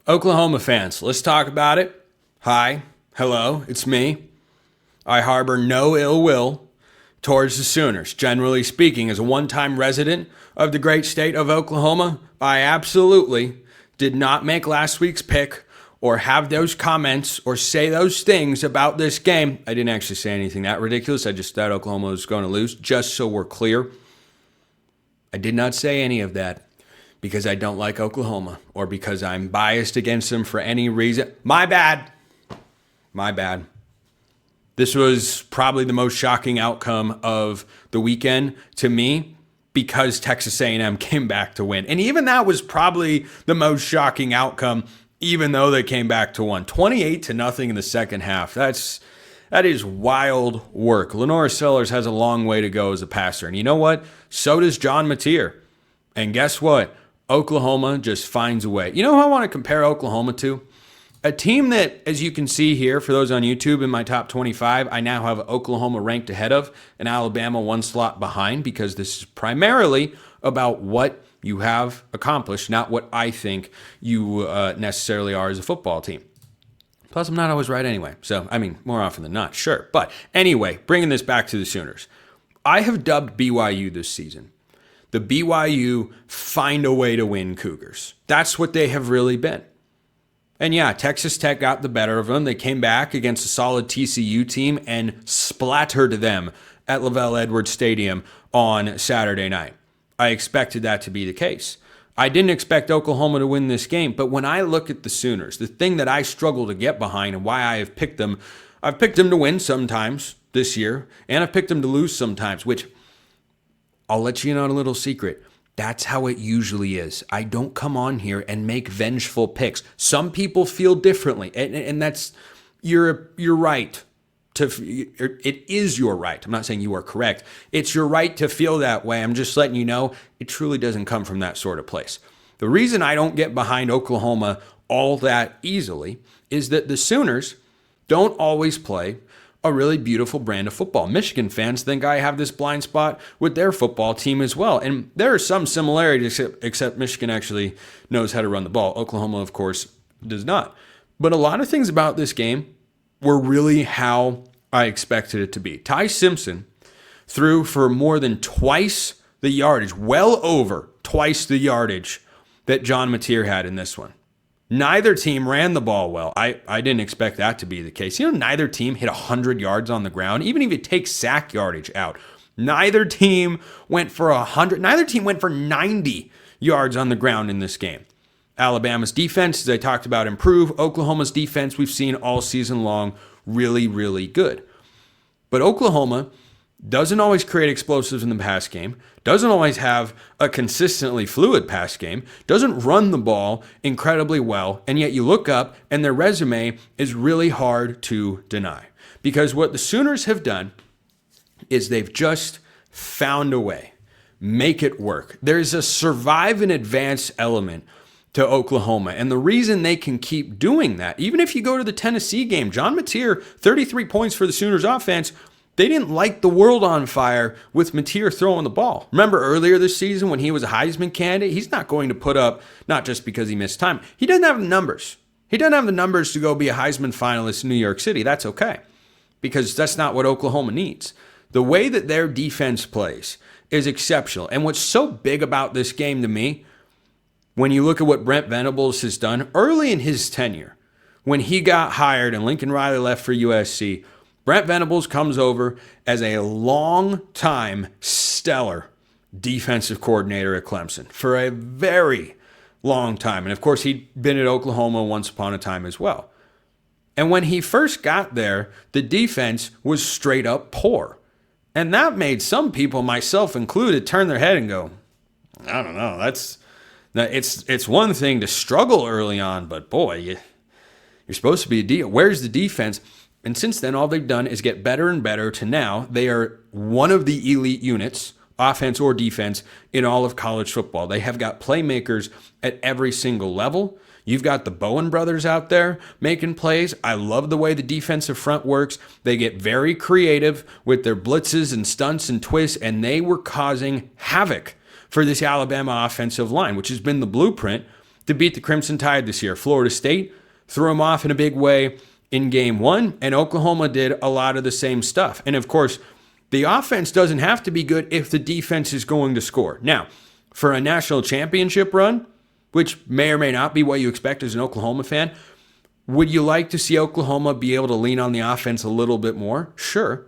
Oklahoma fans, let's talk about it. Hi, hello, it's me. I harbor no ill will towards the Sooners. Generally speaking, as a one-time resident of the great state of Oklahoma, I absolutely did not make last week's pick or have those comments or say those things about this game. I didn't actually say anything that ridiculous. I just thought Oklahoma was going to lose, just so we're clear. I did not say any of that because I don't like Oklahoma or because I'm biased against them for any reason. My bad. My bad. This was probably the most shocking outcome of the weekend to me because Texas A&M came back to win. And even that was probably the most shocking outcome, even though they came back to win. 28-0 in the second half. That is wild work. Lenora Sellers has a long way to go as a passer. And you know what? So does John Mateer. And guess what? Oklahoma just finds a way. You know who I want to compare Oklahoma to? A team that, as you can see here, for those on YouTube, in my top 25, I now have Oklahoma ranked ahead of and Alabama one slot behind because this is primarily about what you have accomplished, not what I think you necessarily are as a football team. Plus, I'm not always right anyway. So, I mean, more often than not, sure. But anyway, bringing this back to the Sooners. I have dubbed BYU this season the BYU find a way to win Cougars. That's what they have really been. And yeah, Texas Tech got the better of them. They came back against a solid TCU team and splattered them at LaVell Edwards Stadium on Saturday night. I expected that to be the case. I didn't expect Oklahoma to win this game, but when I look at the Sooners, the thing that I struggle to get behind and why I have picked them, I've picked them to win sometimes this year, and I've picked them to lose sometimes, which I'll let you in on a little secret. That's how it usually is. I don't come on here and make vengeful picks. Some people feel differently, and that's you're right. It is your right. I'm not saying you are correct. It's your right to feel that way. I'm just letting you know it truly doesn't come from that sort of place. The reason I don't get behind Oklahoma all that easily is that the Sooners don't always play a really beautiful brand of football. Michigan fans think I have this blind spot with their football team as well. And there are some similarities, except Michigan actually knows how to run the ball. Oklahoma, of course, does not. But a lot of things about this game were really how I expected it to be. Ty Simpson threw for more than twice the yardage, well over twice the yardage that John Mateer had in this one. Neither team ran the ball well. I didn't expect that to be the case. You know, neither team hit 100 yards on the ground, even if you take sack yardage out. Neither team went for 100. Neither team went for 90 yards on the ground in this game. Alabama's defense, as I talked about, improved. Oklahoma's defense, we've seen all season long, really, really good. But Oklahoma doesn't always create explosives in the pass game, doesn't always have a consistently fluid pass game, doesn't run the ball incredibly well, and yet you look up and their resume is really hard to deny. Because what the Sooners have done is they've just found a way, make it work. There's a survive and advance element to Oklahoma. And the reason they can keep doing that, even if you go to the Tennessee game, John Mateer, 33 points for the Sooners offense, they didn't light the world on fire with Mateer throwing the ball. Remember earlier this season when he was a Heisman candidate? He's not going to put up, not just because he missed time, he doesn't have the numbers. He doesn't have the numbers to go be a Heisman finalist in New York City. That's okay, because that's not what Oklahoma needs. The way that their defense plays is exceptional. And what's so big about this game to me, when you look at what Brent Venables has done early in his tenure, when he got hired and Lincoln Riley left for USC, Brent Venables comes over as a long-time stellar defensive coordinator at Clemson for a very long time. And of course, he'd been at Oklahoma once upon a time as well. And when he first got there, the defense was straight up poor. And that made some people, myself included, turn their head and go, I don't know, it's one thing to struggle early on, but boy, you're supposed to be a deal. Where's the defense? And since then, all they've done is get better and better to now they are one of the elite units, offense or defense, in all of college football. They have got playmakers at every single level. You've got the Bowen brothers out there making plays. I love the way the defensive front works. They get very creative with their blitzes and stunts and twists, and they were causing havoc for this Alabama offensive line, which has been the blueprint to beat the Crimson Tide this year. Florida State threw them off in a big way in game one, and Oklahoma did a lot of the same stuff. And of course, the offense doesn't have to be good if the defense is going to score. Now, for a national championship run, which may or may not be what you expect as an Oklahoma fan, would you like to see Oklahoma be able to lean on the offense a little bit more? Sure.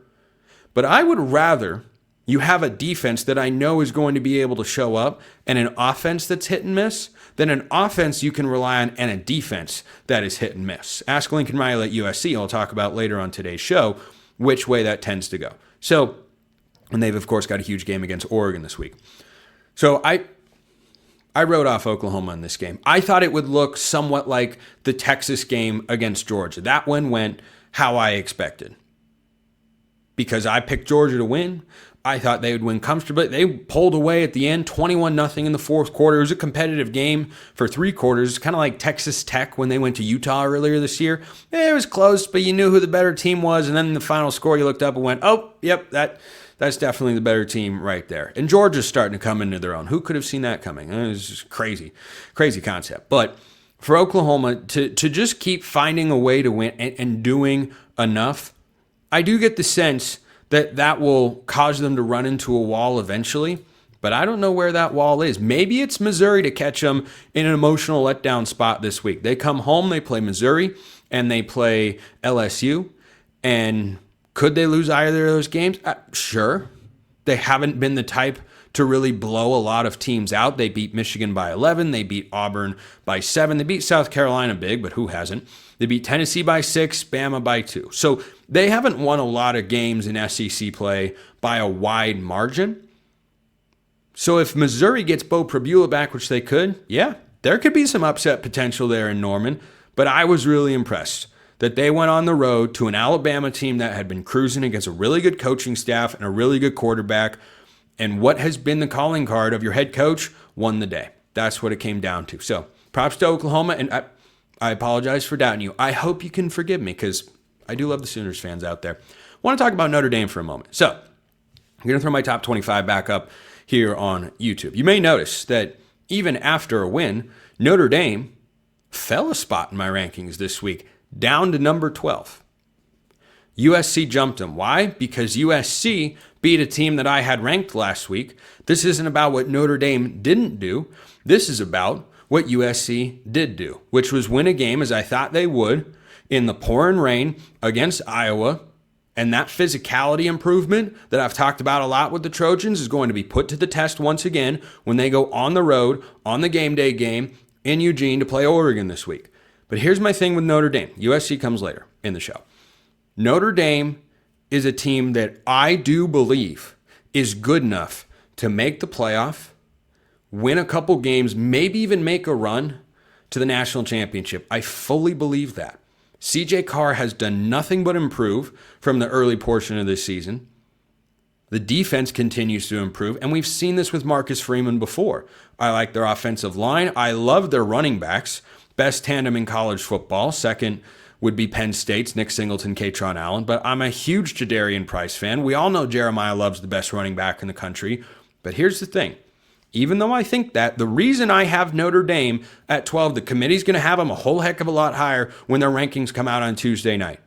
But I would rather you have a defense that I know is going to be able to show up and an offense that's hit and miss than an offense you can rely on and a defense that is hit and miss. Ask Lincoln Riley at USC. I'll talk about later on today's show which way that tends to go. So, and they've, of course, got a huge game against Oregon this week. So I wrote off Oklahoma in this game. I thought it would look somewhat like the Texas game against Georgia. That one went how I expected. Because I picked Georgia to win. I thought they would win comfortably. They pulled away at the end, 21-0 in the fourth quarter. It was a competitive game for 3 quarters, kind of like Texas Tech when they went to Utah earlier this year. It was close, but you knew who the better team was. And then in the final score, you looked up and went, oh, yep, that's definitely the better team right there. And Georgia's starting to come into their own. Who could have seen that coming? It was just crazy concept. But for Oklahoma to just keep finding a way to win and doing enough, I do get the sense that will cause them to run into a wall eventually, but I don't know where that wall is. Maybe it's Missouri to catch them in an emotional letdown spot this week. They come home, they play Missouri, and they play LSU, and could they lose either of those games? Sure. They haven't been the type to really blow a lot of teams out. They beat Michigan by 11. They beat Auburn by 7. They beat South Carolina big, but who hasn't? They beat Tennessee by 6, Bama by 2. So they haven't won a lot of games in SEC play by a wide margin. So if Missouri gets Bo Prabula back, which they could, yeah, there could be some upset potential there in Norman. But I was really impressed that they went on the road to an Alabama team that had been cruising against a really good coaching staff and a really good quarterback. And what has been the calling card of your head coach won the day. That's what it came down to. So props to Oklahoma, and I apologize for doubting you. I hope you can forgive me because I do love the Sooners fans out there. I want to talk about Notre Dame for a moment. So I'm going to throw my top 25 back up here on YouTube. You may notice that even after a win, Notre Dame fell a spot in my rankings this week, down to number 12. USC jumped them. Why? Because USC beat a team that I had ranked last week. This isn't about what Notre Dame didn't do. This is about what USC did do, which was win a game as I thought they would in the pouring rain against Iowa. And that physicality improvement that I've talked about a lot with the Trojans is going to be put to the test once again when they go on the road on the game day game in Eugene to play Oregon this week. But here's my thing with Notre Dame. USC comes later in the show. Notre Dame is a team that I do believe is good enough to make the playoff, win a couple games, maybe even make a run to the national championship. I fully believe that. CJ Carr has done nothing but improve from the early portion of this season. The defense continues to improve, and we've seen this with Marcus Freeman before. I like their offensive line. I love their running backs. Best tandem in college football. Second would be Penn State's Nick Singleton, Katron Allen. But I'm a huge Jadarian Price fan. We all know Jeremiah Love's the best running back in the country. But here's the thing. Even though I think that, the reason I have Notre Dame at 12, the committee's going to have them a whole heck of a lot higher when their rankings come out on Tuesday night.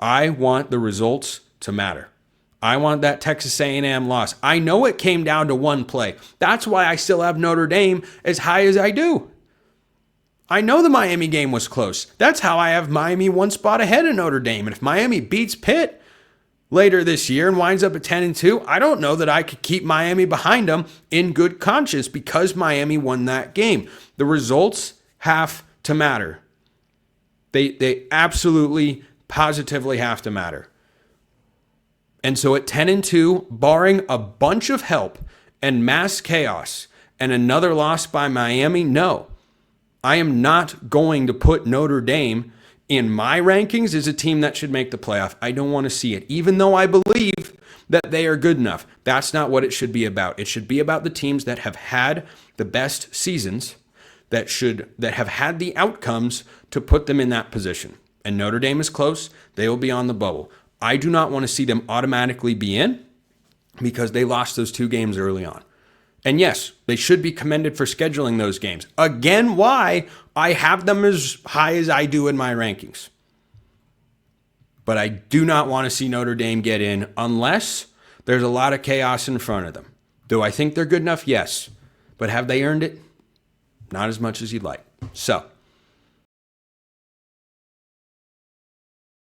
I want the results to matter. I want that Texas A&M loss. I know it came down to one play. That's why I still have Notre Dame as high as I do. I know the Miami game was close. That's how I have Miami one spot ahead of Notre Dame. And if Miami beats Pitt later this year and winds up at 10-2, I don't know that I could keep Miami behind them in good conscience because Miami won that game. The results have to matter. They absolutely, positively have to matter. And so at 10-2, barring a bunch of help and mass chaos and another loss by Miami, no. I am not going to put Notre Dame in my rankings as a team that should make the playoff. I don't want to see it, even though I believe that they are good enough. That's not what it should be about. It should be about the teams that have had the best seasons, that have had the outcomes to put them in that position. And Notre Dame is close. They will be on the bubble. I do not want to see them automatically be in because they lost those 2 games early on. And yes, they should be commended for scheduling those games. Again, why I have them as high as I do in my rankings. But I do not want to see Notre Dame get in unless there's a lot of chaos in front of them. Do I think they're good enough? Yes. But have they earned it? Not as much as you'd like. So